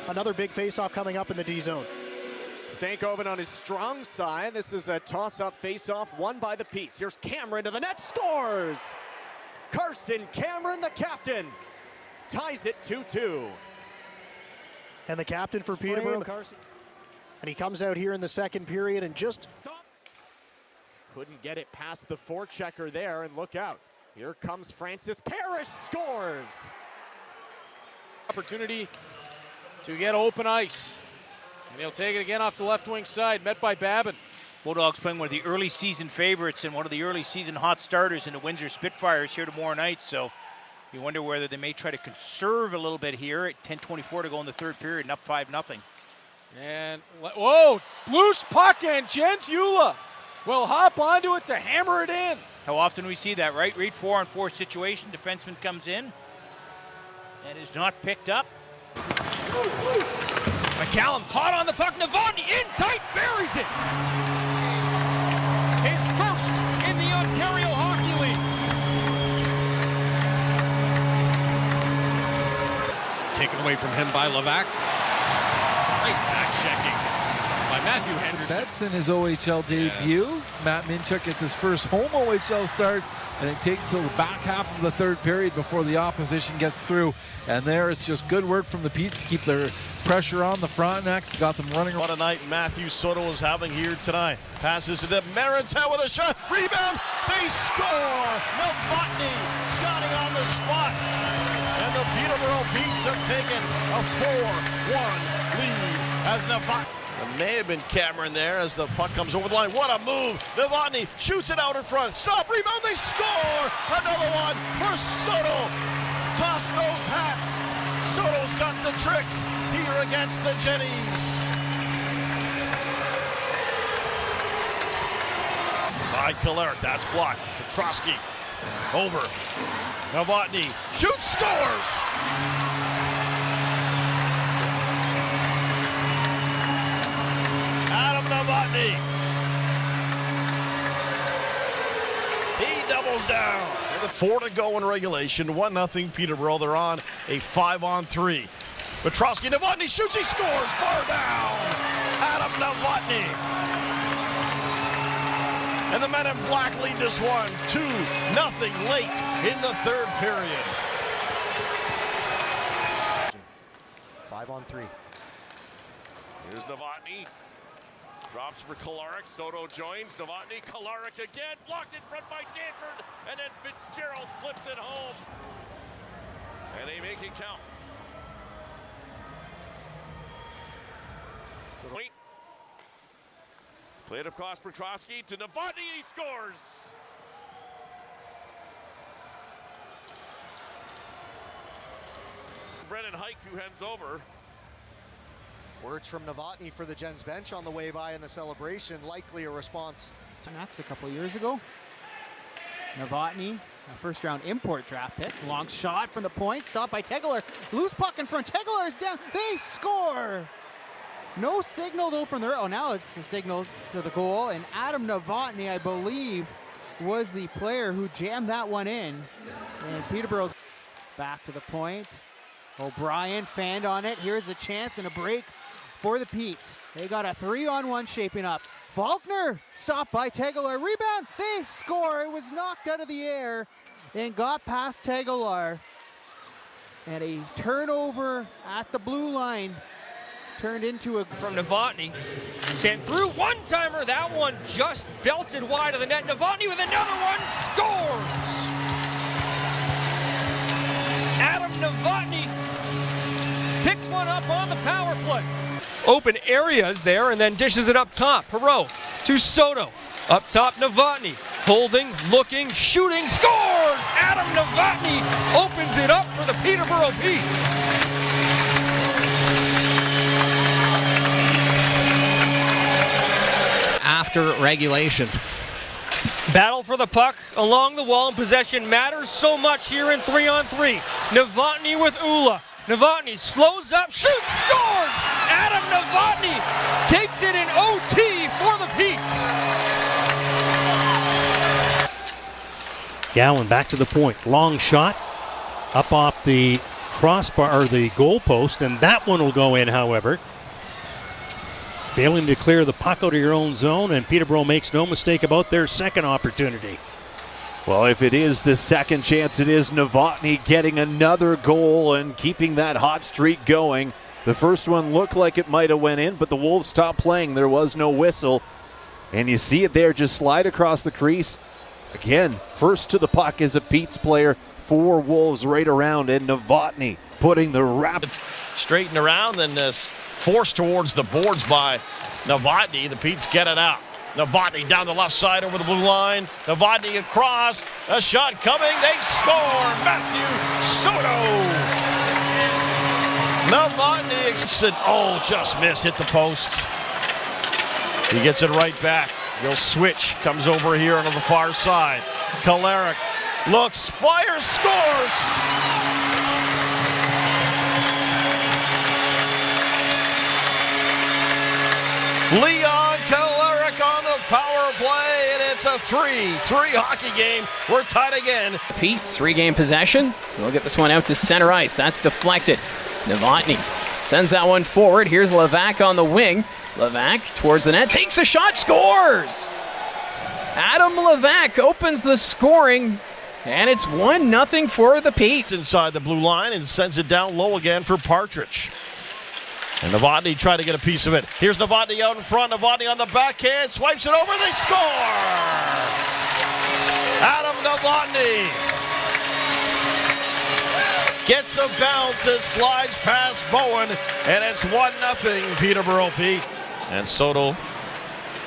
Another big face-off coming up in the D zone. Stankoven on his strong side. This is a toss-up face-off won by the Petes. Here's Cameron to the net, scores! Carson Cameron, the captain, ties it 2-2. And the captain for Peterborough, Carson. And he comes out here in the second period and just couldn't get it past the forechecker there, and look out. Here comes Francis Parrish, scores! Opportunity to get open ice. And he'll take it again off the left wing side, met by Babin. Bulldogs playing one of the early season favorites and one of the early season hot starters in the Windsor Spitfires here tomorrow night. So you wonder whether they may try to conserve a little bit here at 10:24 to go in the third period and up 5-0. And, whoa, loose puck, and Jens Eula will hop onto it to hammer it in. How often we see that, right? Read 4-on-4 situation, defenseman comes in and is not picked up. McCallum hot on the puck, Novotny in tight, buries it. His first in the Ontario Hockey League. Taken away from him by Levac. Great back checking by Matthew Henderson. That's in his OHL debut. Yes. Matt Minchuk gets his first home OHL start, and it takes till the back half of the third period before the opposition gets through. And there it's just good work from the Petes to keep their pressure on the front next. Got them running. What a night Matthew Soto is having here tonight. Passes it to Maritain with a shot. Rebound. They score. Novotny shotting on the spot. And the Peterborough Petes have taken a 4-1 lead as Novotny. It may have been Cameron there as the puck comes over the line. What a move. Novotny shoots it out in front. Stop, rebound, they score. Another one for Soto. Toss those hats. Soto's got the trick here against the Jennies. By Kalaric, that's blocked. Petrosky over. Novotny shoots, scores. Novotny. He doubles down. 4 to go in regulation. 1-0 Peterborough. They're on a 5-on-3. Petrosky, Novotny shoots, he scores. Bar down. Adam Novotny. And the men in black lead this one 2-0 late in the third period. 5-on-3. Here's Novotny. Drops for Kalaric. Soto joins. Novotny. Kalaric again. Blocked in front by Danford. And then Fitzgerald flips it home. And they make it count. Point. Played across Petrosky to Novotny, and he scores. Brennan Hike, who hands over. Words from Novotny for the Gens bench on the way by in the celebration. Likely a response. Canucks a couple years ago. Novotny, a first-round import draft pick. Long shot from the point, stopped by Tegeler. Loose puck in front. Tegeler is down. They score. No signal though from the. Oh, now it's a signal to the goal. And Adam Novotny, I believe, was the player who jammed that one in. And Peterborough's back to the point. O'Brien fanned on it. Here's a chance and a break for the Petes. They got a 3-on-1 shaping up. Faulkner stopped by Tegeler. Rebound. They score. It was knocked out of the air and got past Tegeler. And a turnover at the blue line turned into a... From Novotny. Sent through one-timer. That one just belted wide of the net. Novotny with another one. Scores! Adam Novotny picks one up on the power play. Open areas there and then dishes it up top. Perreault to Soto. Up top, Novotny. Holding, looking, shooting, scores! Adam Novotny opens it up for the Peterborough Petes. After regulation. Battle for the puck along the wall, and possession matters so much here in 3-on-3. Novotny with Ula. Novotny slows up, shoots, scores! Adam Novotny takes it in OT for the Petes. Gowan back to the point. Long shot. Up off the crossbar or the goal post, and that one will go in, however. Failing to clear the puck out of your own zone, and Peterborough makes no mistake about their second opportunity. Well, if it is the second chance, it is Novotny getting another goal and keeping that hot streak going. The first one looked like it might have went in, but the Wolves stopped playing. There was no whistle. And you see it there, just slide across the crease. Again, first to the puck is a Pete's player. 4 Wolves right around, and Novotny putting the Rapids Straightened around, then forced towards the boards by Novotny. The Petes get it out. Novotny down the left side over the blue line. Novotny across. A shot coming. They score. Matthew Soto. Novotny, just missed. Hit the post. He gets it right back. He'll switch. Comes over here onto the far side. Kralove looks, fires, scores. Leon Kralove on the power play, and it's a 3-3 hockey game. We're tied again. Pete's regain possession. We'll get this one out to center ice. That's deflected. Novotny sends that one forward. Here's Levac on the wing. Levac towards the net, takes a shot, scores! Adam Levac opens the scoring, and it's 1-0 for the Petes. Inside the blue line and sends it down low again for Partridge. And Novotny tried to get a piece of it. Here's Novotny out in front. Novotny on the backhand, swipes it over, they score! Adam Novotny gets a bounce, it slides past Bowen, and it's 1-0 Peterborough Pete. And Soto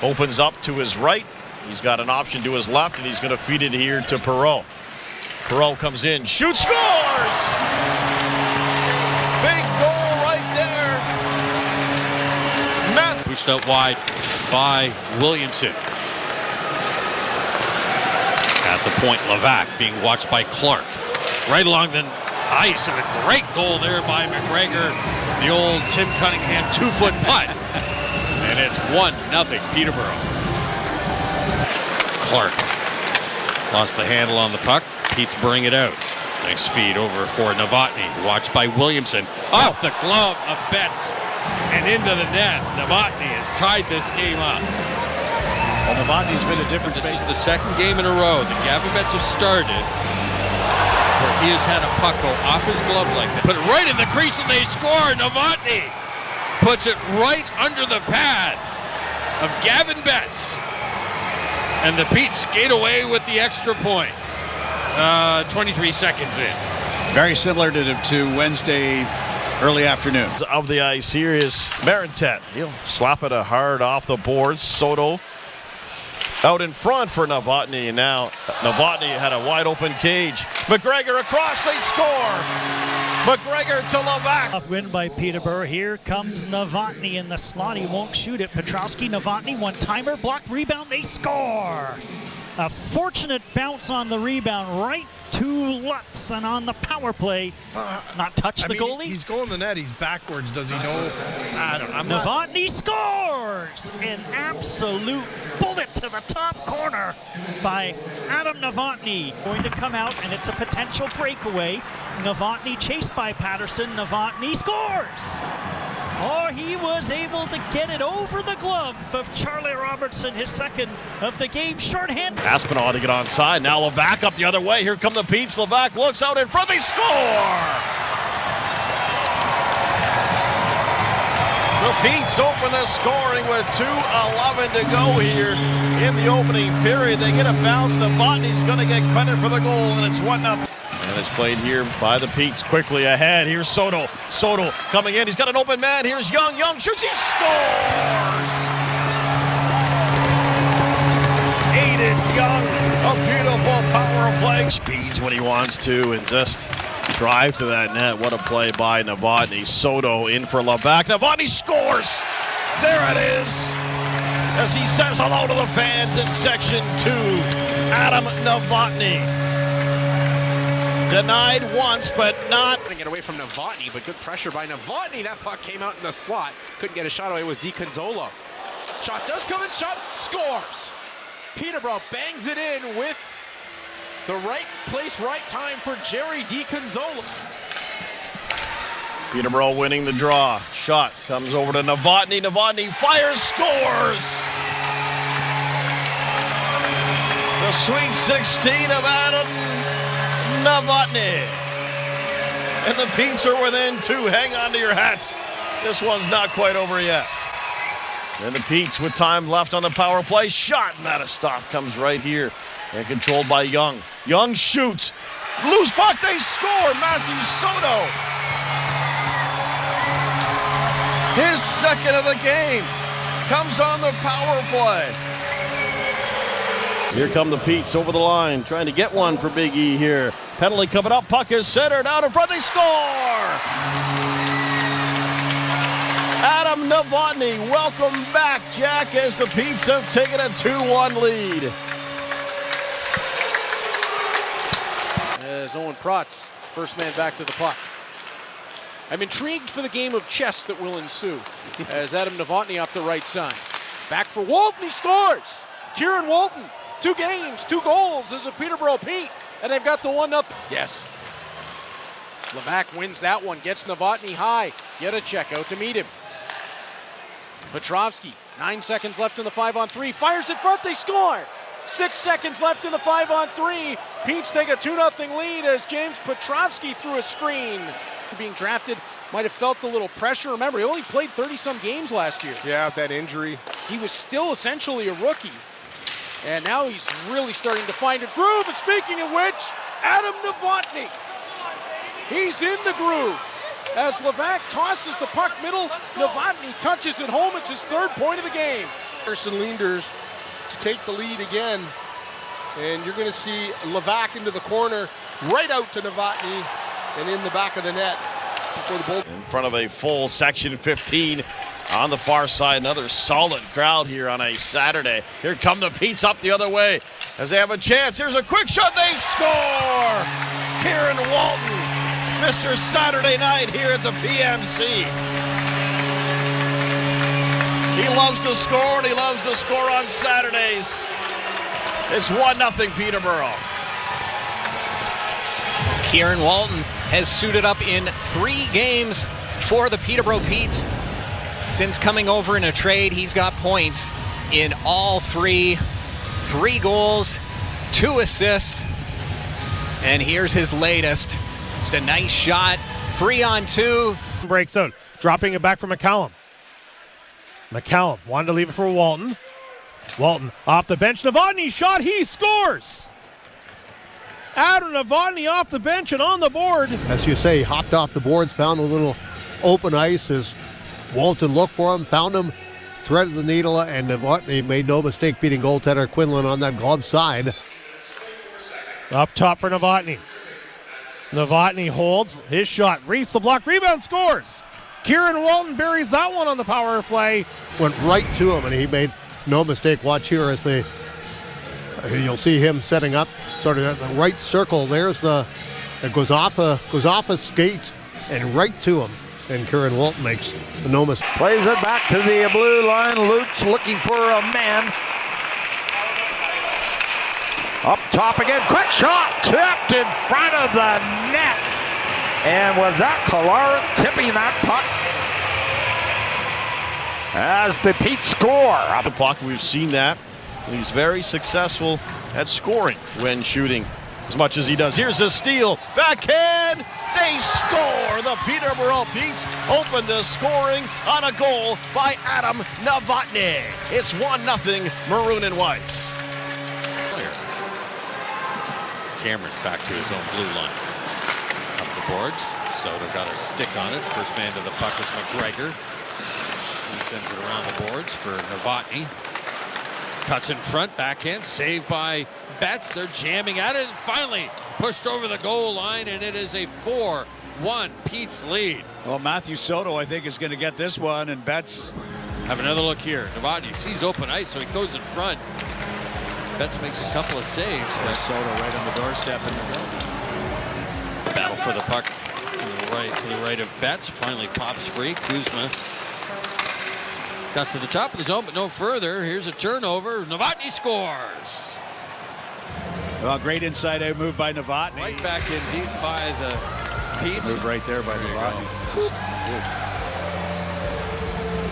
opens up to his right. He's got an option to his left, and he's going to feed it here to Perreault. Perreault comes in, shoots, scores! Big goal right there. Pushed out wide by Williamson. At the point, Levac being watched by Clark. Right along the ice, and a great goal there by McGregor. The old Tim Cunningham 2-foot putt. And it's 1-0 Peterborough. Clark lost the handle on the puck. Pete's bring it out. Nice feed over for Novotny. Watched by Williamson. Off the glove of Betts and into the net. Novotny has tied this game up. Well, Novotny's been a difference. This is the second game in a row that Gavin Betts has started where he has had a puck go off his glove like that. Put it right in the crease and they score. Novotny puts it right under the pad of Gavin Betts. And the Petes skate away with the extra point. 23 seconds in. Very similar to Wednesday early afternoon. Of the ice, here is Marintet. He'll slap it hard off the boards. Soto out in front for Novotny, and now Novotny had a wide open cage. McGregor across, they score! McGregor to Levac. Win by Peterborough. Here comes Novotny in the slot. He won't shoot it. Petrowski, Novotny, one-timer, block, rebound, they score! A fortunate bounce on the rebound right to Lutz, and on the power play, not touch the goalie. He's going the net. He's backwards. Does he know? I don't know. Novotny scores! An absolute bullet to the top corner by Adam Novotny. Going to come out, and it's a potential breakaway. Novotny chased by Patterson. Novotny scores! Oh, he was able to get it over the glove of Charlie Robertson, his second of the game, shorthand. Aspinall to get onside. Now Levac up the other way. Here come the Petes. Levac looks out in front. They score! The Petes open the scoring with 2:11 to go here in the opening period. They get a bounce. Novotny's going to get credit for the goal, and it's 1-0. And it's played here by the Petes. Quickly ahead. Here's Soto. Soto coming in. He's got an open man. Here's Young. Young shoots. He scores! Aiden Young. A beautiful power play. Speeds when he wants to and just drive to that net. What a play by Novotny. Soto in for Levac. Novotny scores! There it is! As he says hello to the fans in Section 2. Adam Novotny. Denied once, but not. Get away from Novotny, but good pressure by Novotny. That puck came out in the slot. Couldn't get a shot away with DiConzolo. Shot does come in, shot scores. Peterborough bangs it in with the right place, right time for Jerry DiConzolo. Peterborough winning the draw. Shot comes over to Novotny. Novotny fires, scores! The Sweet 16 of Adam Novotny. And the Petes are within 2. Hang on to your hats. This one's not quite over yet. And the Petes with time left on the power play. Shot, and that a stop comes right here. And controlled by Young. Young shoots. Loose puck, they score! Matthew Soto. His second of the game comes on the power play. Here come the Petes over the line, trying to get one for Big E here. Penalty coming up, puck is centered out in front, they score! Adam Novotny, welcome back, Jack, as the Petes have taken a 2-1 lead. As Owen Protz, first man back to the puck. I'm intrigued for the game of chess that will ensue as Adam Novotny off the right side. Back for Walton, he scores! Kieran Walton, 2 games, 2 goals as a Peterborough Pete, and they've got the 1-0. Yes. Levac wins that one, gets Novotny high. Hradec out to meet him. Petrovsky, 9 seconds left in the 5-on-3, fires in front, they score! 6 seconds left in the 5-on-3. Petes take a 2-0 lead as James Petrovsky threw a screen. Being drafted, might have felt a little pressure. Remember, he only played 30-some games last year. Yeah, that injury. He was still essentially a rookie. And now he's really starting to find a groove. And speaking of which, Adam Novotny. He's in the groove. As Levac tosses the puck middle, Novotny touches it home. It's his 3rd point of the game. Carson Leanders to take the lead again. And you're going to see Levac into the corner, right out to Novotny. And in the back of the net before the goal. In front of a full section 15 on the far side. Another solid crowd here on a Saturday. Here come the Petes up the other way as they have a chance. Here's a quick shot. They score! Kieran Walton, Mr. Saturday Night here at the PMC. He loves to score, and he loves to score on Saturdays. It's 1-0 Peterborough. Kieran Walton has suited up in 3 games for the Peterborough Petes. Since coming over in a trade, he's got points in all 3. 3 goals, 2 assists, and here's his latest. Just a nice shot, 3-on-2. Breaks out, dropping it back for McCallum. McCallum wanted to leave it for Walton. Walton off the bench, Novotny shot, he scores! Adam Novotny off the bench and on the board. As you say, hopped off the boards, found a little open ice as Walton looked for him, found him, threaded the needle, and Novotny made no mistake beating goaltender Quinlan on that glove side. Up top for Novotny. Novotny holds his shot, reads the block, rebound, scores. Kieran Walton buries that one on the power play. Went right to him, and he made no mistake. Watch here as you'll see him setting up sort of at the right circle. There's it goes off a skate and right to him. And Kieran Walton makes no mistake. Plays it back to the blue line. Luke's looking for a man. Up top again. Quick shot. Tipped in front of the net. And was that Kalaric tipping that puck? As the Petes score. The puck, we've seen that. He's very successful at scoring when shooting as much as he does. Here's a steal. Backhand. They score. The Peterborough Petes open the scoring on a goal by Adam Novotny. It's 1-0 Maroon and White. Cameron back to his own blue line. Up the boards. Soto got a stick on it. First man to the puck is McGregor. He sends it around the boards for Novotny. Cuts in front, backhand, saved by Betts. They're jamming at it, and finally pushed over the goal line, and it is a 4-1 Pete's lead. Well, Matthew Soto, I think, is going to get this one, and Betts. Have another look here. Novotny sees open ice, so he goes in front. Betts makes a couple of saves. There's Soto right on the doorstep in the middle. Battle for the puck to the right of Betts. Finally pops free. Kuzma got to the top of the zone, but no further. Here's a turnover. Novotny scores. Well, great inside out move by Novotny. Right back in deep by the Petes. Move right there by Novotny.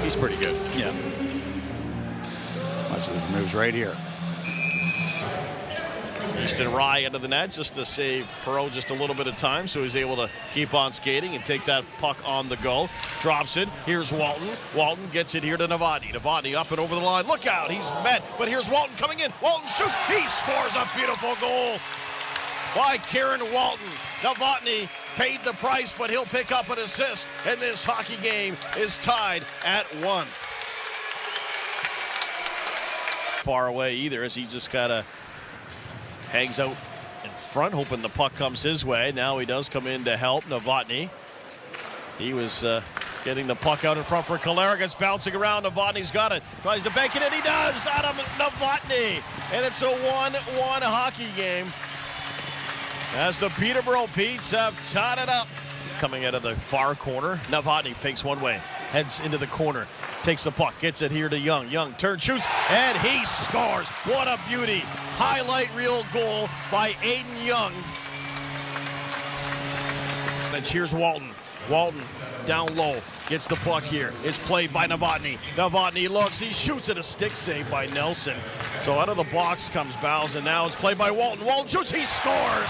He's pretty good. Yeah. Watch the moves right here. Easton Rye into the net just to save Perreault just a little bit of time, so he's able to keep on skating and take that puck on the go. Drops it. Here's Walton. Walton gets it here to Novotny. Novotny up and over the line. Look out. He's met. But here's Walton coming in. Walton shoots. He scores a beautiful goal by Kieran Walton. Novotny paid the price, but he'll pick up an assist. And this hockey game is tied at 1. Far away either, as he just kind of hangs out in front, hoping the puck comes his way. Now he does come in to help Novotny. He was getting the puck out in front for Kolarek. It's bouncing around. Novotny's got it. Tries to bank it in. He does. Adam Novotny. And it's a 1-1 hockey game as the Peterborough Petes have tied it up. Coming out of the far corner. Novotny fakes one way. Heads into the corner. Takes the puck. Gets it here to Young. Young turns, shoots, and he scores. What a beauty. Highlight reel goal by Aiden Young. And here's Walton. Walton down low. Gets the puck here. It's played by Novotny. Novotny looks. He shoots at a stick save by Nelson. So out of the box comes Bowles, and now it's played by Walton. Walton shoots. He scores.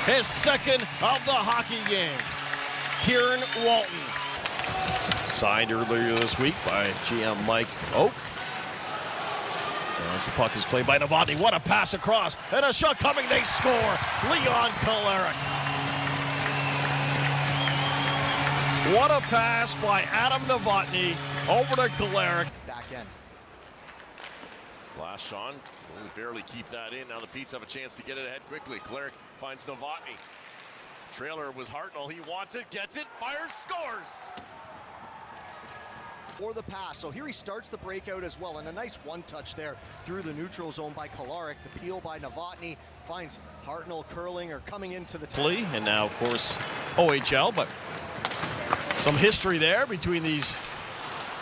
His second of the hockey game. Kieran Walton. Signed earlier this week by GM Mike Oak. As the puck is played by Novotny. What a pass across. And a shot coming. They score. Leon Kolarek. What a pass by Adam Novotny over to Kolarek. Back in. Last Sean will barely keep that in. Now the Petes have a chance to get it ahead quickly. Kolarek finds Novotny. Trailer was Hartnell. He wants it, gets it, fires, scores. Or the pass. So here he starts the breakout as well, and a nice one-touch there through the neutral zone by Kolarek. The peel by Novotny finds Hartnell curling or coming into the And now, of course, OHL, but some history there between these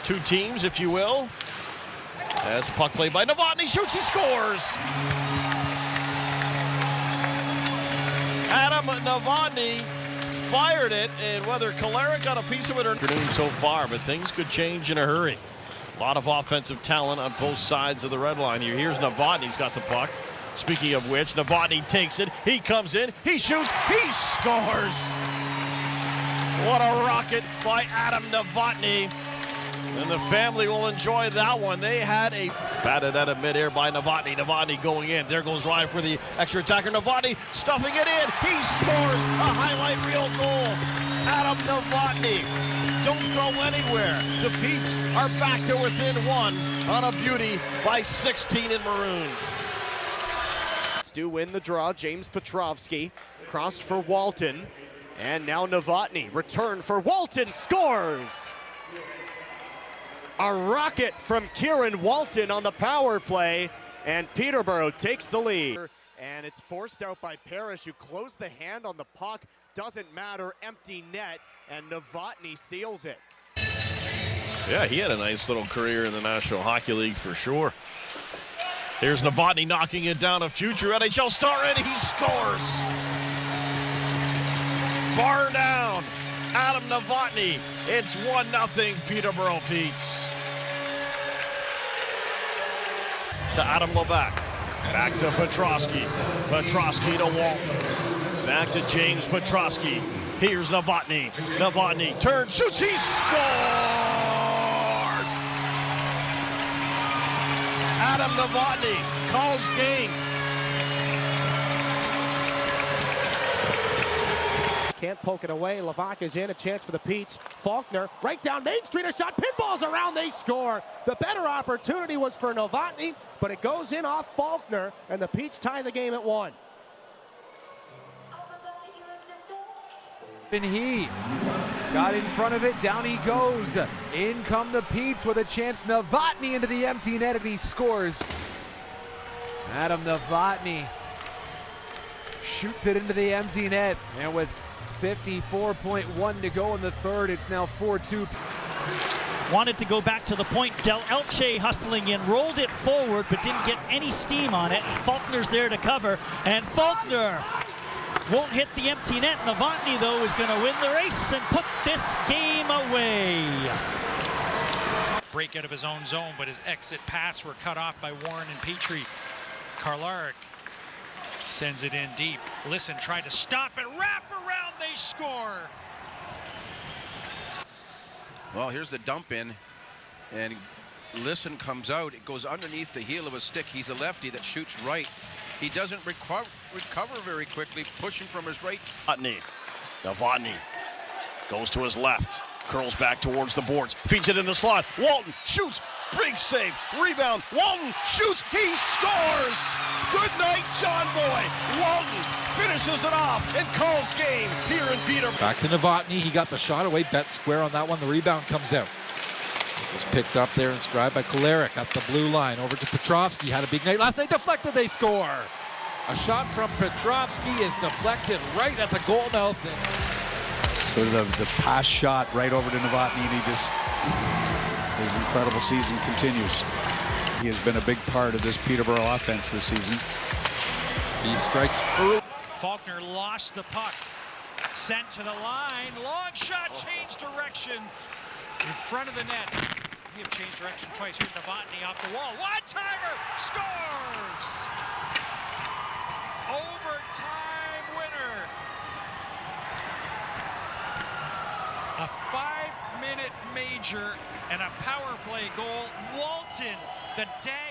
two teams, if you will. As the puck played by Novotny, shoots, he scores. Adam Novotny fired it, and whether Kolarek got a piece of it or not so far, but things could change in a hurry. A lot of offensive talent on both sides of the red line here. Here's Novotny. He's got the puck. Speaking of which, Novotny takes it. He comes in. He shoots. He scores. What a rocket by Adam Novotny. And the family will enjoy that one. They had a batted out of midair by Novotny. Novotny going in. There goes Ryan for the extra attacker. Novotny stuffing it in. He scores a highlight reel goal. Adam Novotny. Don't go anywhere. The Petes are back to within 1 on a beauty by 16 in maroon. Do win the draw. James Petrovsky crossed for Walton. And now Novotny. Return for Walton. Scores! A rocket from Kieran Walton on the power play, and Peterborough takes the lead. And it's forced out by Parrish, who closed the hand on the puck. Doesn't matter, empty net, and Novotny seals it. Yeah, he had a nice little career in the National Hockey League for sure. Here's Novotny knocking it down, a future NHL star, and he scores. Bar down, Adam Novotny. It's 1-0 Peterborough Petes. To Adam Levac. Back to Petrovsky. Petrovsky to Walton. Back to James Petrovsky. Here's Novotny. Novotny turns, shoots, he scores! Adam Novotny calls game. Can't poke it away. Levac is in. A chance for the Petes. Faulkner right down Main Street. A shot. Pinballs around. They score. The better opportunity was for Novotny, but it goes in off Faulkner, and the Petes tie the game at 1. And he got in front of it. Down he goes. In come the Petes with a chance. Novotny into the empty net, and he scores. Adam Novotny shoots it into the empty net, and with 54.1 to go in the third, it's now 4-2. Wanted to go back to the point. Del Elche hustling in, rolled it forward, but didn't get any steam on it. Faulkner's there to cover, and Faulkner won't hit the empty net. Novotny, though, is going to win the race and put this game away. Break out of his own zone, but his exit paths were cut off by Warren and Petrie. Kralove sends it in deep. Listen, tried to stop it. Wrap around, they score. Well, here's the dump in, and Listen comes out. It goes underneath the heel of a stick. He's a lefty that shoots right. He doesn't recover very quickly, pushing from his right. Novotny goes to his left, curls back towards the boards, feeds it in the slot. Walton shoots, big save, rebound. Walton shoots, he scores! Good night, John Boy. Walton finishes it off and calls game here in Peterborough. Back to Novotny. He got the shot away, bet square on that one. The rebound comes out. This is picked up there in stride by Kralove at the blue line. Over to Petrovsky. Had a big night last night. Deflected, they score. A shot from Petrovsky is deflected right at the goal mouth. So the pass shot right over to Novotny, and his incredible season continues. He has been a big part of this Peterborough offense this season. He strikes early. Faulkner lost the puck. Sent to the line. Long shot, changed direction. In front of the net. We have changed direction twice. Here's Novotny off the wall. One-timer! Scores! Overtime winner. A 5-minute major and a power play goal. Walton, the dad.